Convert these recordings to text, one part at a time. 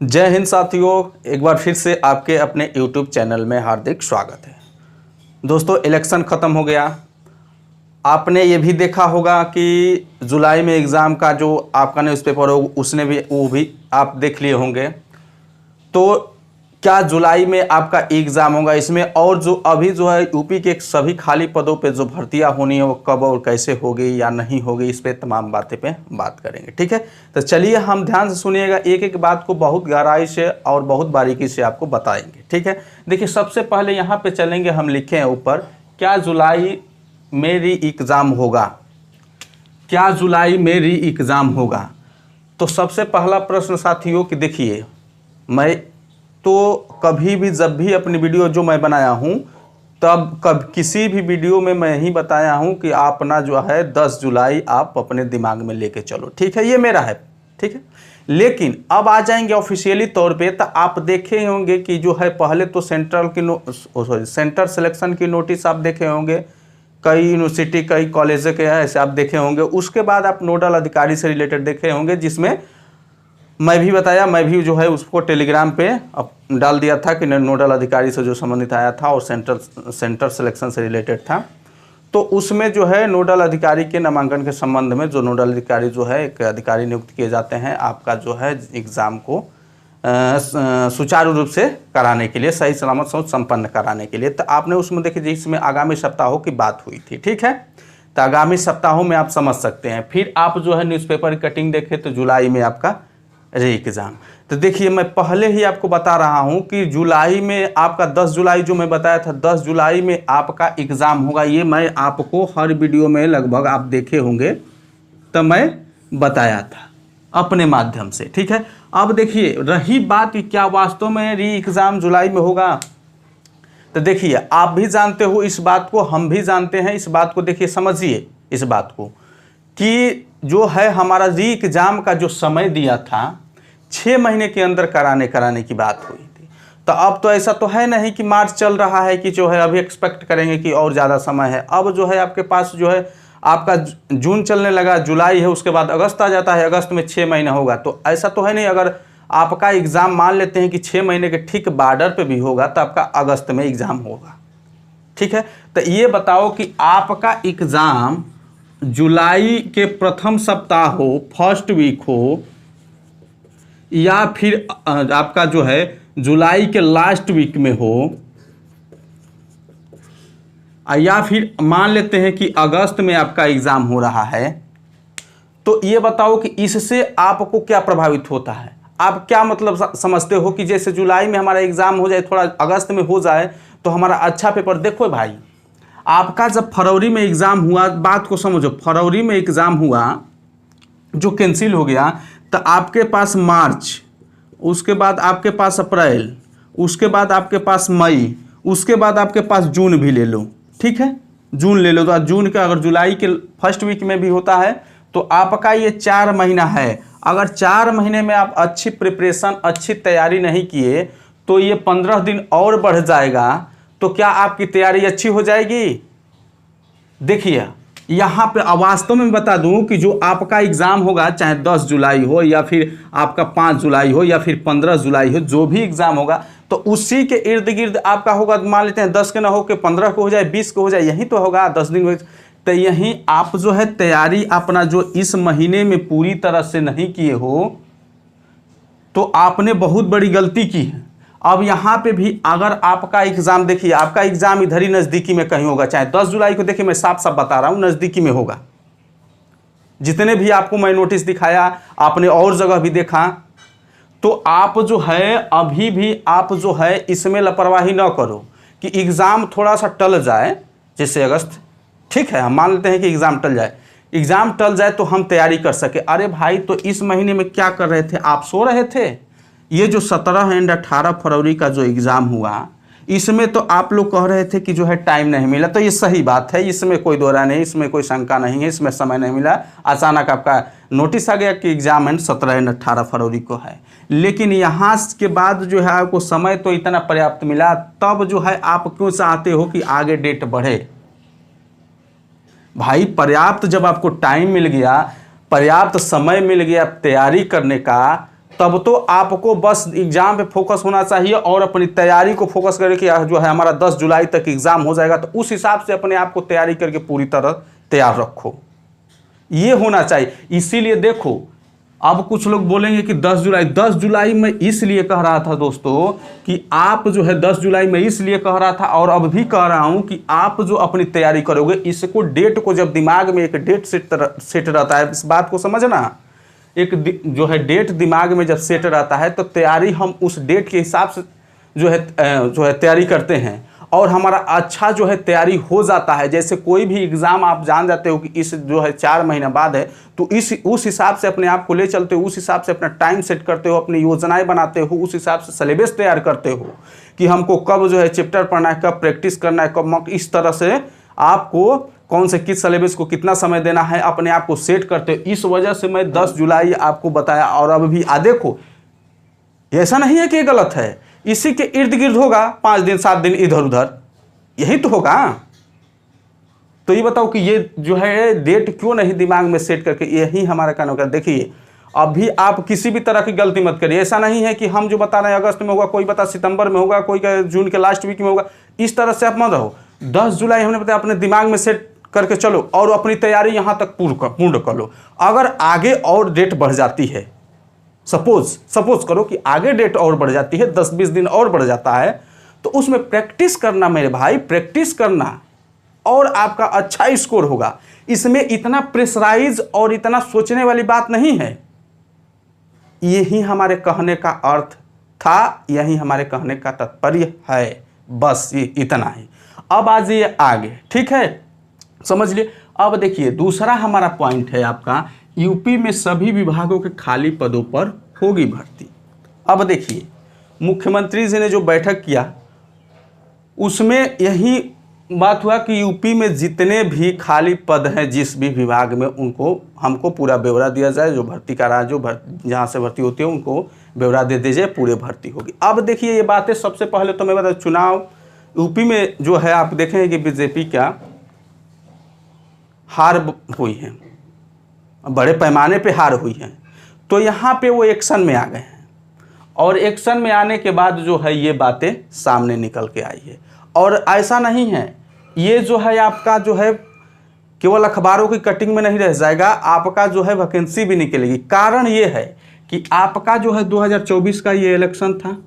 जय हिंद साथियों, एक बार फिर से आपके अपने YouTube चैनल में हार्दिक स्वागत है। दोस्तों, इलेक्शन ख़त्म हो गया। आपने ये भी देखा होगा कि जुलाई में एग्ज़ाम का जो आपका न्यूज़पेपर हो उसने भी वो भी आप देख लिए होंगे। तो क्या जुलाई में आपका एग्ज़ाम होगा, इसमें और जो अभी जो है यूपी के सभी खाली पदों पे जो भर्तियां होनी है वो कब और कैसे होगी या नहीं होगी, इस पे तमाम बातें पे बात करेंगे। ठीक है, तो चलिए हम ध्यान से सुनिएगा, एक एक बात को बहुत गहराई से और बहुत बारीकी से आपको बताएंगे। ठीक है, देखिए सबसे पहले यहाँ पे चलेंगे, हम लिखे हैं ऊपर, क्या जुलाई में री एग्ज़ाम होगा, क्या जुलाई में री एग्ज़ाम होगा। तो सबसे पहला प्रश्न साथियों कि देखिए, मैं तो कभी भी जब भी अपनी वीडियो जो मैं बनाया हूँ तब किसी भी वीडियो में मैं ही बताया हूँ कि आप ना जो है 10 जुलाई आप अपने दिमाग में लेके चलो। ठीक है, ये मेरा है। ठीक है, लेकिन अब आ जाएंगे ऑफिशियली तौर पे, तो आप देखे होंगे कि जो है पहले तो सेंटर सिलेक्शन की नोटिस आप देखे होंगे, कई यूनिवर्सिटी कई कॉलेज के ऐसे आप देखे होंगे। उसके बाद आप नोडल अधिकारी से रिलेटेड देखे होंगे, जिसमें मैं भी बताया, मैं भी जो है उसको टेलीग्राम पे डाल दिया था कि नोडल अधिकारी से जो संबंधित आया था और सेंटर सिलेक्शन से रिलेटेड था। तो उसमें जो है नोडल अधिकारी के नामांकन के संबंध में जो नोडल अधिकारी जो है एक अधिकारी नियुक्त किए जाते हैं आपका जो है एग्ज़ाम को सुचारू रूप से कराने के लिए, सही सलामत संपन्न कराने के लिए। तो आपने उसमें देखिए जिसमें आगामी सप्ताहों की बात हुई थी। ठीक है, तो आगामी सप्ताहों में आप समझ सकते हैं। फिर आप जो है न्यूज़पेपर की कटिंग देखें तो जुलाई में आपका री एग्ज़ाम। तो देखिए मैं पहले ही आपको बता रहा हूं कि जुलाई में आपका 10 जुलाई जो मैं बताया था 10 जुलाई में आपका एग्ज़ाम होगा। ये मैं आपको हर वीडियो में लगभग आप देखे होंगे, तो मैं बताया था अपने माध्यम से। ठीक है, अब देखिए रही बात कि क्या वास्तव में री एग्ज़ाम जुलाई में होगा। तो देखिए आप भी जानते हो इस बात को, हम भी जानते हैं इस बात को। देखिए समझिए इस बात को कि जो है हमारा री एग्ज़ाम का जो समय दिया था 6 महीने के अंदर कराने की बात हुई थी। तो अब तो ऐसा तो है नहीं कि मार्च चल रहा है कि जो है अभी एक्सपेक्ट करेंगे कि और ज़्यादा समय है। अब जो है आपके पास जो है आपका जून चलने लगा, जुलाई है, उसके बाद अगस्त आ जाता है, अगस्त में 6 महीना होगा। तो ऐसा तो है नहीं, अगर आपका एग्ज़ाम मान लेते हैं कि 6 महीने के ठीक बॉर्डर पे भी होगा तो आपका अगस्त में एग्ज़ाम होगा। ठीक है, तो ये बताओ कि आपका एग्ज़ाम जुलाई के प्रथम सप्ताह हो, फर्स्ट वीक हो, या फिर आपका जो है जुलाई के लास्ट वीक में हो, या फिर मान लेते हैं कि अगस्त में आपका एग्ज़ाम हो रहा है। तो ये बताओ कि इससे आपको क्या प्रभावित होता है। आप क्या मतलब समझते हो कि जैसे जुलाई में हमारा एग्ज़ाम हो जाए, थोड़ा अगस्त में हो जाए तो हमारा अच्छा पेपर। देखो भाई, आपका जब फरवरी में एग्ज़ाम हुआ, बात को समझो, फरवरी में एग्ज़ाम हुआ जो कैंसिल हो गया, तो आपके पास मार्च, उसके बाद आपके पास अप्रैल, उसके बाद आपके पास मई, उसके बाद आपके पास जून भी ले लो। ठीक है, जून ले लो। तो जून का अगर जुलाई के फर्स्ट वीक में भी होता है तो आपका ये 4 महीना है। अगर 4 महीने में आप अच्छी प्रिपरेशन, अच्छी तैयारी नहीं किए तो ये 15 दिन और बढ़ जाएगा। तो क्या आपकी तैयारी अच्छी हो जाएगी? देखिए यहाँ पे वास्तव में बता दूं कि जो आपका एग्ज़ाम होगा, चाहे 10 जुलाई हो या फिर आपका 5 जुलाई हो या फिर 15 जुलाई हो, जो भी एग्ज़ाम होगा तो उसी के इर्द गिर्द आपका होगा। मान लेते हैं 10 के ना हो के 15 को हो जाए, 20 को हो जाए, यही तो होगा 10 दिन में। तो यहीं आप जो है तैयारी अपना जो इस महीने में पूरी तरह से नहीं किए हो तो आपने बहुत बड़ी गलती की है। अब यहाँ पे भी अगर आपका एग्ज़ाम, देखिए आपका एग्ज़ाम इधर ही नज़दीकी में कहीं होगा, चाहे 10 जुलाई को, देखिए मैं साफ साफ बता रहा हूँ नज़दीकी में होगा। जितने भी आपको मैं नोटिस दिखाया, आपने और जगह भी देखा, तो आप जो है अभी भी आप जो है इसमें लापरवाही ना करो कि एग्ज़ाम थोड़ा सा टल जाए, जैसे अगस्त। ठीक है, हम मान लेते हैं कि एग्ज़ाम टल जाए, एग्ज़ाम टल जाए तो हम तैयारी कर सके। अरे भाई, तो इस महीने में क्या कर रहे थे आप? सो रहे थे। ये जो 17 एंड 18 फरवरी का जो एग्ज़ाम हुआ, इसमें तो आप लोग कह रहे थे कि जो है टाइम नहीं मिला। तो ये सही बात है, इसमें कोई दोहरा नहीं, इसमें कोई शंका नहीं है, इसमें समय नहीं मिला। अचानक आपका नोटिस आ गया कि एग्ज़ाम एंड 17 एंड 18 फरवरी को है। लेकिन यहाँ के बाद जो है आपको समय तो इतना पर्याप्त मिला, तब जो है आप क्यों चाहते हो कि आगे डेट बढ़े? भाई पर्याप्त जब आपको टाइम मिल गया, पर्याप्त समय मिल गया तैयारी करने का, तब तो आपको बस एग्ज़ाम पे फोकस होना चाहिए और अपनी तैयारी को फोकस करके कि जो है हमारा 10 जुलाई तक एग्ज़ाम हो जाएगा, तो उस हिसाब से अपने आप को तैयारी करके पूरी तरह तैयार रखो, ये होना चाहिए। इसीलिए देखो, अब कुछ लोग बोलेंगे कि 10 जुलाई मैं इसलिए कह रहा था दोस्तों कि आप जो है 10 जुलाई में इसलिए कह रहा था और अब भी कह रहा हूं कि आप जो अपनी तैयारी करोगे, इसको डेट को जब दिमाग में एक डेट सेट रहता है, इस बात को समझना, एक जो है डेट दिमाग में जब सेट रहता है तो तैयारी हम उस डेट के हिसाब से जो है तैयारी करते हैं और हमारा अच्छा जो है तैयारी हो जाता है। जैसे कोई भी एग्ज़ाम आप जान जाते हो कि इस जो है 4 महीना बाद है, तो उस हिसाब से अपने आप को ले चलते हो, उस हिसाब से अपना टाइम सेट करते हो, अपनी योजनाएं बनाते हो, उस हिसाब से सिलेबस तैयार करते हो कि हमको कब जो है चैप्टर पढ़ना है, कब प्रैक्टिस करना है, कब मॉक, इस तरह से आपको कौन से किस सिलेबस को कितना समय देना है अपने आप को सेट करते हो। इस वजह से मैं 10 जुलाई आपको बताया। और अब भी देखो, ऐसा नहीं है कि ये गलत है, इसी के इर्द गिर्द होगा 5 दिन 7 दिन इधर उधर, यही तो होगा। तो ये बताओ कि ये जो है डेट क्यों नहीं दिमाग में सेट करके, यही हमारा कहना होगा। देखिए, अभी आप किसी भी तरह की गलती मत करिए। ऐसा नहीं है कि हम जो बता रहे हैं अगस्त में होगा, कोई बता सितंबर में होगा, कोई का जून के लास्ट वीक में होगा, इस तरह से आप मत रहो। 10 जुलाई हमने बताया, अपने दिमाग में सेट करके चलो और अपनी तैयारी यहाँ तक पूर्ण कर लो। अगर आगे और डेट बढ़ जाती है, सपोज करो कि आगे डेट और बढ़ जाती है, 10-20 दिन और बढ़ जाता है, तो उसमें प्रैक्टिस करना मेरे भाई, प्रैक्टिस करना और आपका अच्छा स्कोर होगा। इसमें इतना प्रेशराइज और इतना सोचने वाली बात नहीं है। यही हमारे कहने का अर्थ था, यही हमारे कहने का तात्पर्य है, बस ये इतना ही। अब आ जाइए आगे, ठीक है, समझ लिए। अब देखिए, दूसरा हमारा पॉइंट है आपका, यूपी में सभी विभागों के खाली पदों पर होगी भर्ती। अब देखिए, मुख्यमंत्री जी ने जो बैठक किया उसमें यही बात हुआ कि यूपी में जितने भी खाली पद हैं जिस भी विभाग में, उनको हमको पूरा ब्यौरा दिया जाए। जो भर्ती का रहा, जो जहाँ से भर्ती होती है उनको ब्यौरा दे दीजिए, पूरे भर्ती होगी। अब देखिए, ये बातें सबसे पहले तो मैं बता, चुनाव यूपी में जो है आप देखें कि बीजेपी का हार हुई है, बड़े पैमाने पे हार हुई है, तो यहाँ पे वो एक्शन में आ गए हैं और एक्शन में आने के बाद जो है ये बातें सामने निकल के आई है। और ऐसा नहीं है, ये जो है आपका जो है केवल अखबारों की कटिंग में नहीं रह जाएगा, आपका जो है वैकेंसी भी निकलेगी। कारण ये है कि आपका जो है 2024 का ये इलेक्शन था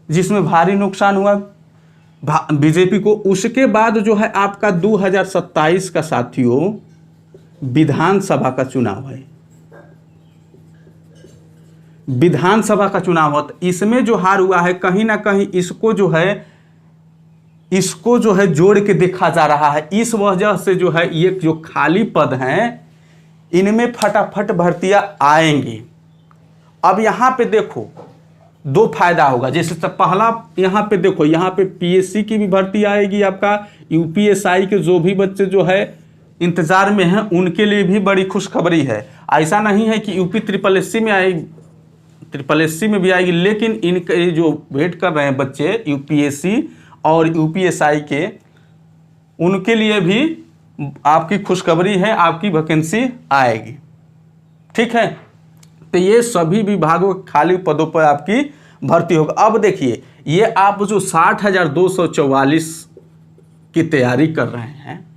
जिसमें भारी नुकसान हुआ बीजेपी को। उसके बाद जो है आपका 2027 का साथियों विधानसभा का चुनाव है, विधानसभा का चुनाव हो, तो इसमें जो हार हुआ है कहीं ना कहीं इसको जो है जोड़ के देखा जा रहा है। इस वजह से जो है ये जो खाली पद हैं इनमें फटाफट भर्तियां आएंगी। अब यहाँ पे देखो, 2 फायदा होगा। जैसे पहला, यहाँ पे देखो, यहाँ पे पीएससी की भी भर्ती आएगी, आपका यूपीएसआई के जो भी बच्चे जो है इंतजार में हैं उनके लिए भी बड़ी खुशखबरी है। ऐसा नहीं है कि यूपी SSSC में आएगी, SSSC में भी आएगी, लेकिन इनके जो वेट कर रहे हैं बच्चे यूपीएससी और यूपीएसआई के, उनके लिए भी आपकी खुशखबरी है, आपकी वैकेंसी आएगी, ठीक है। तो ये सभी विभागों के खाली पदों पर आपकी भर्ती होगा। अब देखिए, ये आप जो 60,244 की तैयारी कर रहे हैं,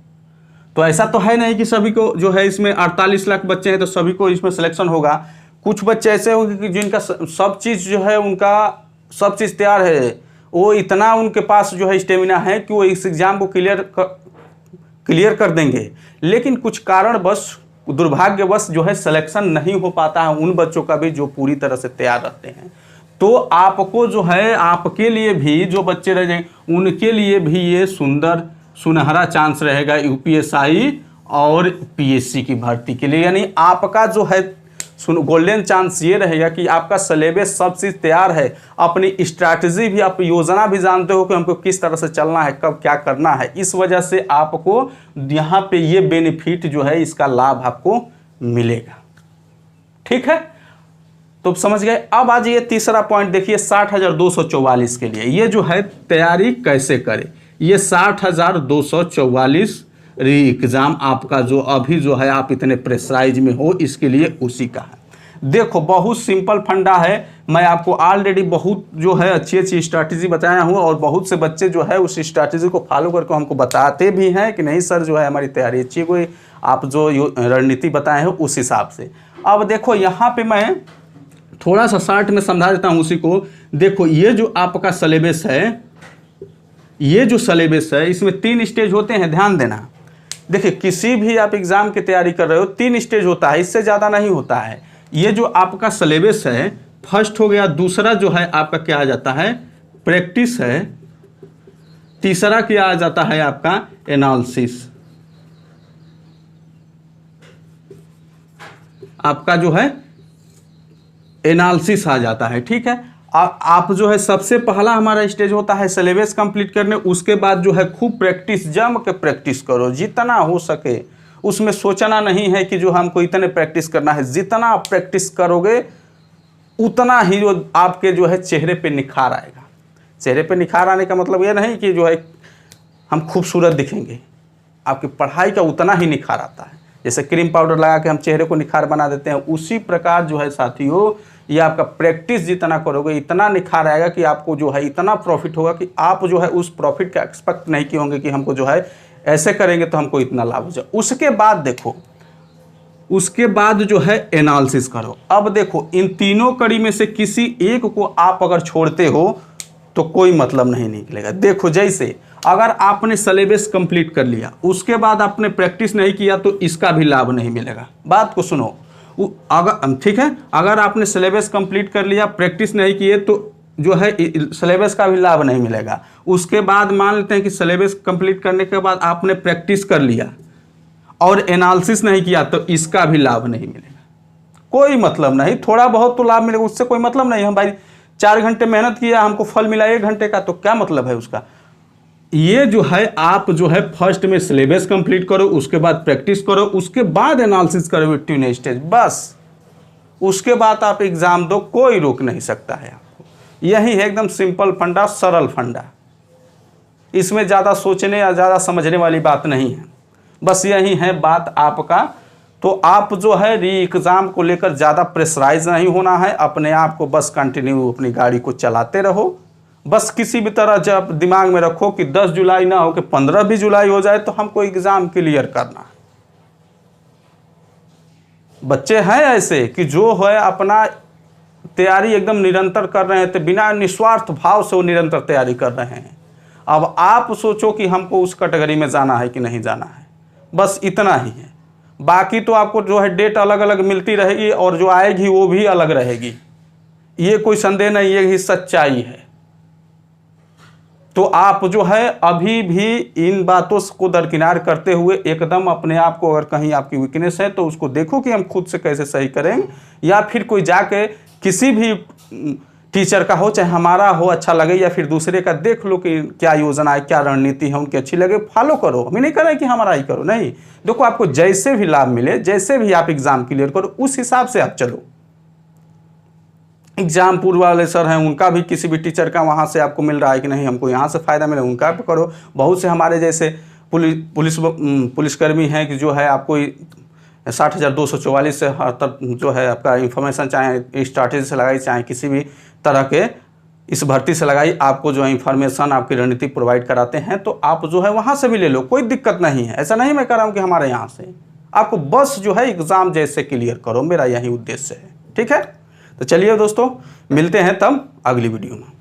तो ऐसा तो है नहीं कि सभी को जो है, इसमें 48 लाख बच्चे हैं तो सभी को इसमें सिलेक्शन होगा। कुछ बच्चे ऐसे होंगे कि जिनका सब चीज़ जो है, उनका सब चीज़ तैयार है, वो इतना उनके पास जो है स्टेमिना है कि वो इस एग्ज़ाम को क्लियर कर देंगे, लेकिन कुछ कारणवश, दुर्भाग्यवश जो है सिलेक्शन नहीं हो पाता है उन बच्चों का भी जो पूरी तरह से तैयार रहते हैं। तो आपको जो है, आपके लिए भी जो बच्चे रह जाएंगे उनके लिए भी ये सुनहरा चांस रहेगा यूपीएसआई और पीएससी की भर्ती के लिए। यानी आपका जो है गोल्डन चांस ये रहेगा कि आपका सिलेबस सब चीज़ तैयार है, अपनी स्ट्रैटेजी भी, आप योजना भी जानते हो कि हमको किस तरह से चलना है, कब क्या करना है। इस वजह से आपको यहाँ पे ये बेनिफिट जो है, इसका लाभ आपको मिलेगा, ठीक है। तो समझ गए। अब आज ये तीसरा पॉइंट देखिए, 60,244 के लिए ये जो है तैयारी कैसे करें। ये 60,244 री एग्ज़ाम आपका जो अभी जो है आप इतने प्रेशराइज में हो, इसके लिए उसी का है। देखो बहुत सिंपल फंडा है, मैं आपको ऑलरेडी बहुत जो है अच्छी अच्छी स्ट्रैटेजी बताया हूँ और बहुत से बच्चे जो है उस स्ट्रैटेजी को फॉलो करके हमको बताते भी हैं कि नहीं सर जो है हमारी तैयारी अच्छी हुई, आप जो रणनीति बताए हैं उस हिसाब से। अब देखो यहाँ पे मैं थोड़ा सा शॉर्ट में समझा देता हूँ उसी को। देखो ये जो आपका सिलेबस है, ये जो सिलेबस है इसमें 3 स्टेज होते हैं, ध्यान देना। देखिए किसी भी आप एग्जाम की तैयारी कर रहे हो 3 स्टेज होता है, इससे ज़्यादा नहीं होता है। ये जो आपका सिलेबस है फर्स्ट हो गया, दूसरा जो है आपका क्या आ जाता है प्रैक्टिस है, तीसरा क्या आ जाता है आपका एनालिसिस, आपका जो है एनालिसिस आ जाता है। ठीक है, आप जो है सबसे पहला हमारा स्टेज होता है सिलेबस कंप्लीट करने, उसके बाद जो है खूब प्रैक्टिस, जम के प्रैक्टिस करो जितना हो सके। उसमें सोचना नहीं है कि जो हमको इतने प्रैक्टिस करना है, जितना आप प्रैक्टिस करोगे उतना ही जो आपके जो है चेहरे पे निखार आएगा। चेहरे पे निखार आने का मतलब ये नहीं कि जो है हम खूबसूरत दिखेंगे, आपकी पढ़ाई का उतना ही निखार आता है। जैसे क्रीम पाउडर लगा के हम चेहरे को निखार बना देते हैं, उसी प्रकार जो है साथियों ये आपका प्रैक्टिस जितना करोगे इतना निखार आएगा कि आपको जो है इतना प्रॉफिट होगा कि आप जो है उस प्रॉफिट का एक्सपेक्ट नहीं किए होंगे कि हमको जो है ऐसे करेंगे तो हमको इतना लाभ हो जाए। उसके बाद देखो, उसके बाद जो है एनालिसिस करो। अब देखो इन तीनों कड़ी में से किसी एक को आप अगर छोड़ते हो तो कोई मतलब नहीं निकलेगा। देखो जैसे अगर आपने सिलेबस कंप्लीट कर लिया, उसके बाद आपने प्रैक्टिस नहीं किया तो इसका भी लाभ नहीं मिलेगा। बात को सुनो, अगर ठीक है, अगर आपने सिलेबस कंप्लीट कर लिया, प्रैक्टिस नहीं किए तो जो है सिलेबस का भी लाभ नहीं मिलेगा। उसके बाद मान लेते हैं कि सिलेबस कंप्लीट करने के बाद आपने प्रैक्टिस कर लिया और एनालिसिस नहीं किया तो इसका भी लाभ नहीं मिलेगा। कोई मतलब नहीं, थोड़ा बहुत तो लाभ मिलेगा, उससे कोई मतलब नहीं। हम भाई 4 घंटे मेहनत किया, हमको फल मिला 1 घंटे का, तो क्या मतलब है उसका। ये जो है आप जो है फर्स्ट में सिलेबस कंप्लीट करो, उसके बाद प्रैक्टिस करो, उसके बाद एनालिसिस करो 3 स्टेज, बस उसके बाद आप एग्जाम दो, कोई रोक नहीं सकता है आपको। यही है एकदम सिंपल फंडा, सरल फंडा, इसमें ज़्यादा सोचने या ज़्यादा समझने वाली बात नहीं है, बस यही है बात आपका। तो आप जो है री एग्ज़ाम को लेकर ज़्यादा प्रेशराइज नहीं होना है, अपने आप को बस कंटिन्यू अपनी गाड़ी को चलाते रहो। बस किसी भी तरह जब दिमाग में रखो कि 10 जुलाई ना हो कि 15 भी जुलाई हो जाए तो हमको एग्ज़ाम क्लियर करना है। बच्चे हैं ऐसे कि जो है अपना तैयारी एकदम निरंतर कर रहे हैं, तो बिना निस्वार्थ भाव से वो निरंतर तैयारी कर रहे हैं। अब आप सोचो कि हमको उस कैटेगरी में जाना है कि नहीं जाना है, बस इतना ही है। बाकी तो आपको जो है डेट अलग अलग मिलती रहेगी और जो आएगी वो भी अलग रहेगी, ये कोई संदेह नहीं, ये ही सच्चाई है। तो आप जो है अभी भी इन बातों को दरकिनार करते हुए एकदम अपने आप को, अगर कहीं आपकी वीकनेस है तो उसको देखो कि हम खुद से कैसे सही करेंगे, या फिर कोई जाके किसी भी टीचर का हो, चाहे हमारा हो, अच्छा लगे या फिर दूसरे का, देख लो कि क्या योजना है, क्या रणनीति है, उनकी अच्छी लगे फॉलो करो। हम नहीं कर रहे कि हमारा ही करो, नहीं। देखो आपको जैसे भी लाभ मिले, जैसे भी आप एग्जाम क्लियर करो, उस हिसाब से आप चलो। एग्जाम पूर्व वाले सर हैं, उनका भी किसी भी टीचर का वहाँ से आपको मिल रहा है कि नहीं हमको यहाँ से फ़ायदा मिले, उनका भी करो। बहुत से हमारे जैसे पुलिसकर्मी हैं कि जो है आपको 60,244 से हर तक जो है आपका इंफॉर्मेशन, चाहे स्ट्रैटेजी से लगाई, चाहे किसी भी तरह के इस भर्ती से लगाई, आपको जो है इंफॉर्मेशन, आपकी रणनीति प्रोवाइड कराते हैं, तो आप जो है वहाँ से भी ले लो, कोई दिक्कत नहीं है। ऐसा नहीं मैं कह रहा हूँ कि हमारे यहाँ से, आपको बस जो है एग्ज़ाम जैसे क्लियर करो, मेरा यही उद्देश्य है। ठीक है, तो चलिए दोस्तों मिलते हैं तब अगली वीडियो में।